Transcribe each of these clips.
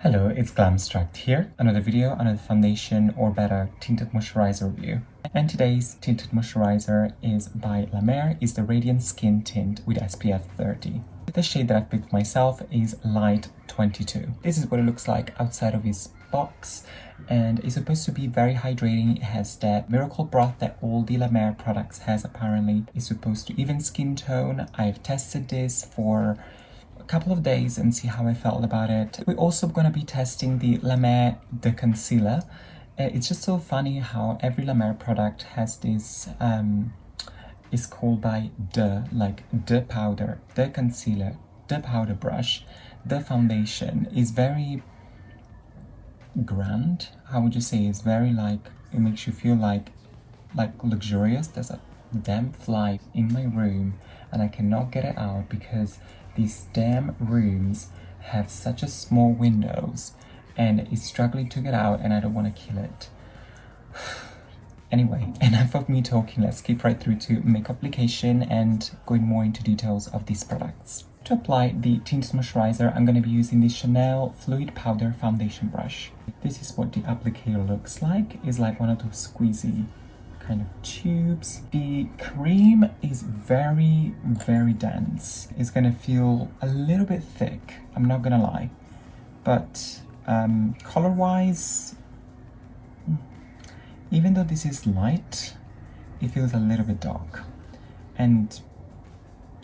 Hello, it's Glamstract here. Another video, another foundation or better tinted moisturizer review. And today's tinted moisturizer is by Mer The Radiant Skintint with SPF 30. The shade that I've picked myself is Light 22. This is what it looks like outside of its box, and it's supposed to be very hydrating. It has that miracle broth that all the Mer products has apparently. It's supposed to even skin tone. I've tested this for couple of days and see how I felt about it. We're also going to be testing the Mer The Concealer. It's just so funny how every Mer product has this, is called by like the powder, the concealer, the powder brush, the foundation. Is very grand. How would you say? It's very like, it makes you feel like luxurious. There's a damn fly in my room and I cannot get it out because these damn rooms have such a small windows and it's struggling to get out and I don't want to kill it. Anyway, enough of me talking. Let's skip right through to makeup application and going more into details of these products. To apply the tinted moisturizer, I'm going to be using the Chanel Fluid Powder Foundation Brush. This is what the applicator looks like. It's like one of those squeezy kind of tubes. The cream is very dense. It's gonna feel a little bit thick, I'm not gonna lie, but color wise, even though this is light, it feels a little bit dark. And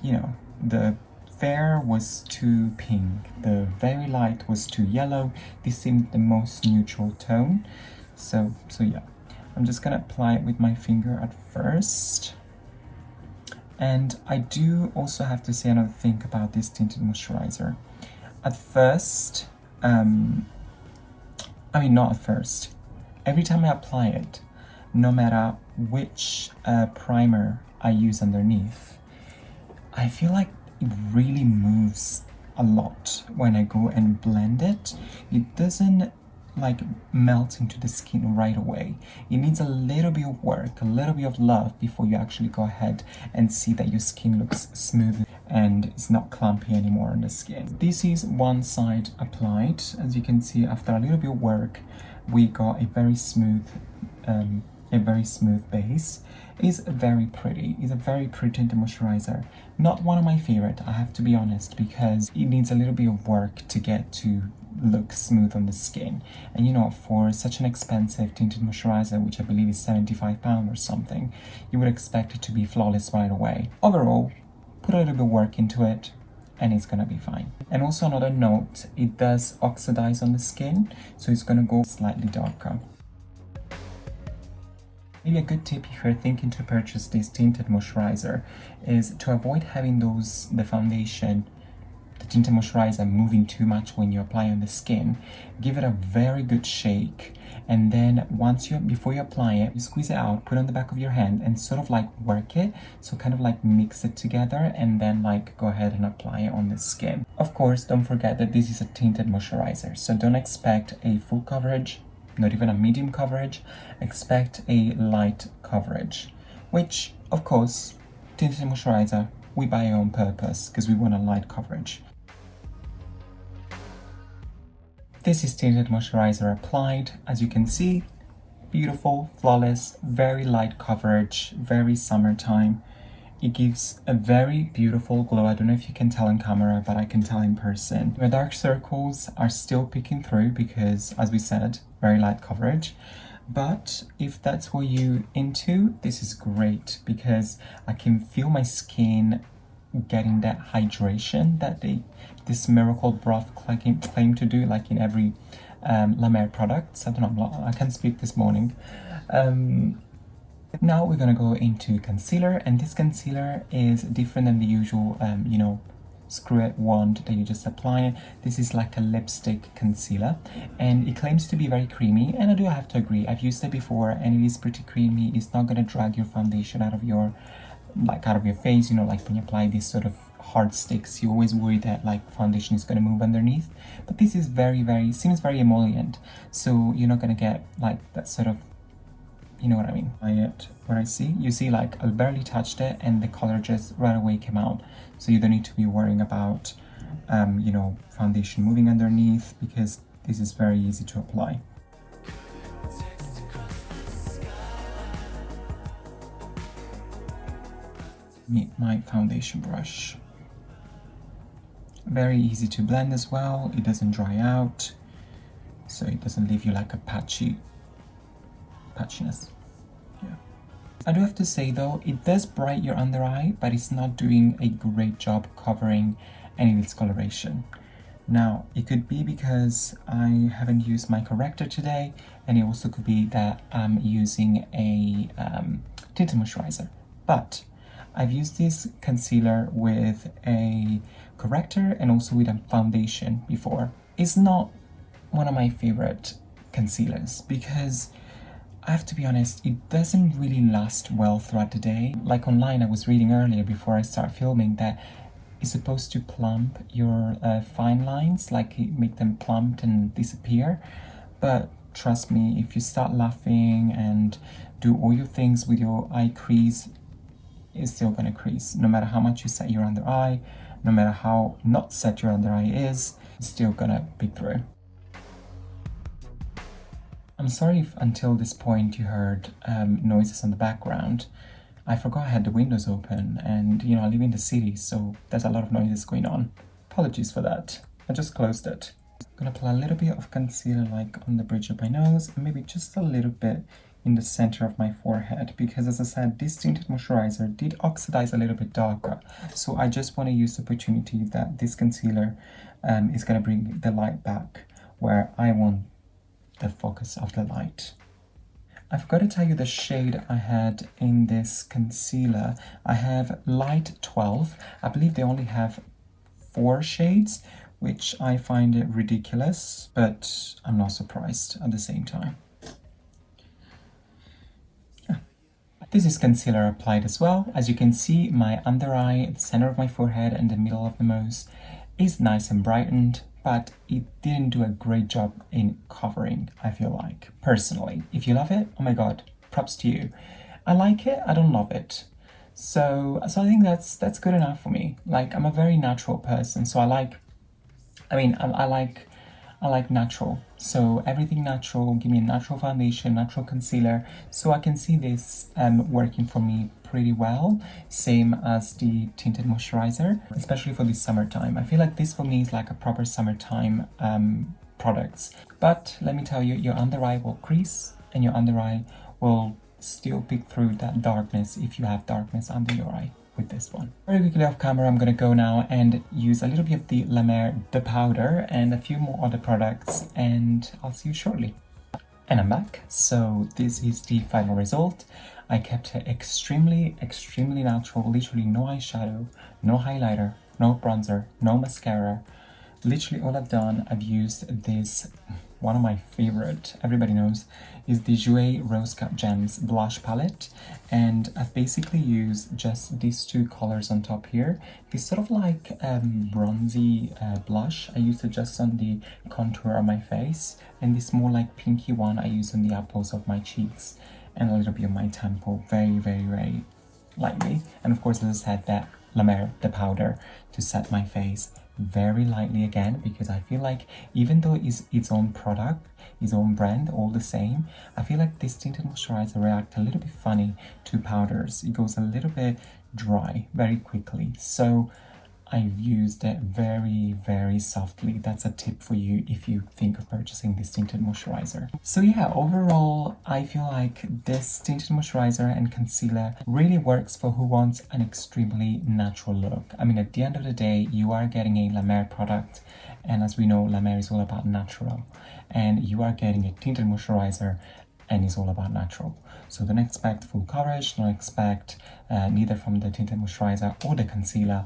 you know, the fair was too pink, the very light was too yellow. This seemed the most neutral tone, so yeah, I'm just gonna apply it with my finger at first. And I do also have to say another thing about this tinted moisturizer. At first, not at first, every time I apply it, no matter which primer I use underneath, I feel like it really moves a lot when I go and blend it. It doesn't like melt into the skin right away. It needs a little bit of work, a little bit of love before you actually go ahead and see that your skin looks smooth and it's not clumpy anymore on the skin. This is one side applied. As you can see, after a little bit of work, we got a very smooth base. It's very pretty. It's a very pretty tinted moisturizer. Not one of my favorite, I have to be honest, because it needs a little bit of work to get to look smooth on the skin. And you know, for such an expensive tinted moisturizer, which I believe is £75 or something, you would expect it to be flawless right away. Overall, put a little bit of work into it and it's gonna be fine. And also another note, it does oxidize on the skin, so it's gonna go slightly darker. Maybe a good tip if you're thinking to purchase this tinted moisturizer is to avoid having the foundation, the tinted moisturizer moving too much when you apply on the skin. Give it a very good shake, and then before you apply it, you squeeze it out, put it on the back of your hand and sort of like work it, so kind of like mix it together and then like go ahead and apply it on the skin. Of course, don't forget that this is a tinted moisturizer, so don't expect a full coverage, not even a medium coverage. Expect a light coverage, which of course, tinted moisturizer, we buy it on purpose because we want a light coverage. This is tinted moisturizer applied. As you can see, beautiful, flawless, very light coverage, very summertime. It gives a very beautiful glow. I don't know if you can tell on camera, but I can tell in person. My dark circles are still peeking through because, as we said, very light coverage. But if that's what you're into, this is great because I can feel my skin getting that hydration that this miracle broth claim to do, like in every Mer products. I don't know, I can't speak this morning. Now we're gonna go into concealer, and this concealer is different than the usual screw it wand that you just apply. This is like a lipstick concealer and it claims to be very creamy, and I do have to agree. I've used it before and it is pretty creamy. It's not gonna drag your foundation out of your face, you know, like when you apply these sort of hard sticks, you always worry that like foundation is going to move underneath. But this is seems very emollient, so you're not going to get like that sort of, you know what I mean. You see like I barely touched it and the color just right away came out, so you don't need to be worrying about foundation moving underneath, because this is very easy to apply. Meet my foundation brush. Very easy to blend as well, it doesn't dry out, so it doesn't leave you like a patchiness. Yeah. I do have to say though, it does brighten your under eye, but it's not doing a great job covering any discoloration. Now, it could be because I haven't used my corrector today, and it also could be that I'm using a tinted moisturizer. But I've used this concealer with a corrector and also with a foundation before. It's not one of my favorite concealers because I have to be honest, it doesn't really last well throughout the day. Like online, I was reading earlier before I start filming that it's supposed to plump your fine lines, like make them plumped and disappear. But trust me, if you start laughing and do all your things with your eye crease, it's still gonna crease. No matter how much you set your under eye, no matter how not set your under eye is, it's still gonna peek through. I'm sorry if until this point you heard noises in the background. I forgot I had the windows open and you know, I live in the city, so there's a lot of noises going on. Apologies for that. I just closed it. I'm gonna apply a little bit of concealer like on the bridge of my nose and maybe just a little bit in the center of my forehead because, as I said, this tinted moisturizer did oxidize a little bit darker, so I just want to use the opportunity that this concealer is going to bring the light back where I want the focus of the light. I forgot to tell you the shade I had in this concealer. I have light 12. I believe they only have 4 shades, which I find it ridiculous, but I'm not surprised at the same time. This is concealer applied as well. As you can see, my under eye, the center of my forehead and the middle of the nose is nice and brightened, but it didn't do a great job in covering, I feel like, personally. If you love it, oh my god, props to you. I like it, I don't love it. So I think that's good enough for me. Like, I'm a very natural person, so I like natural. So everything natural, give me a natural foundation, natural concealer. So I can see this working for me pretty well. Same as the tinted moisturizer, especially for this summertime. I feel like this for me is like a proper summertime products. But let me tell you, your under eye will crease and your under eye will still peek through that darkness if you have darkness under your eye with this one. Very quickly off camera, I'm gonna go now and use a little bit of the Mer The Powder and a few more other products, and I'll see you shortly. And I'm back. So this is the final result. I kept it extremely natural, literally no eyeshadow, no highlighter, no bronzer, no mascara. Literally all I've done, I've used this, one of my favorite, everybody knows, is the Jouer Rose Cup Gems blush palette, and I've basically used just these 2 colors on top here. This sort of like bronzy blush, I used it just on the contour of my face, and this more like pinky one I use on the apples of my cheeks and a little bit of my temple, very lightly. And of course, as I said, that Mer The Powder to set my face very lightly again, because I feel like even though it's its own product, its own brand, all the same, I feel like this tinted moisturizer reacts a little bit funny to powders. It goes a little bit dry very quickly, so I've used it very softly. That's a tip for you if you think of purchasing this tinted moisturizer. So yeah, overall, I feel like this tinted moisturizer and concealer really works for who wants an extremely natural look. I mean, at the end of the day, you are getting a La Mer product, and as we know, La Mer is all about natural, and you are getting a tinted moisturizer and it's all about natural. So don't expect full coverage, don't expect neither from the tinted moisturizer or the concealer.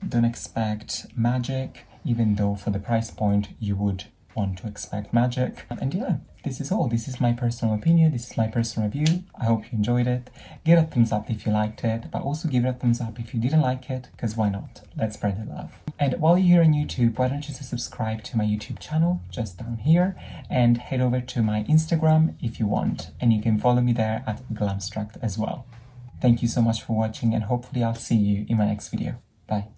Don't expect magic, even though for the price point you would want to expect magic. And yeah, this is all. This is my personal opinion, this is my personal review. I hope you enjoyed it. Give it a thumbs up if you liked it, but also give it a thumbs up if you didn't like it, because why not? Let's spread the love. And while you're here on YouTube, why don't you just subscribe to my YouTube channel just down here, and head over to my Instagram if you want, and you can follow me there at Glamstract as well. Thank you so much for watching, and hopefully I'll see you in my next video. Bye.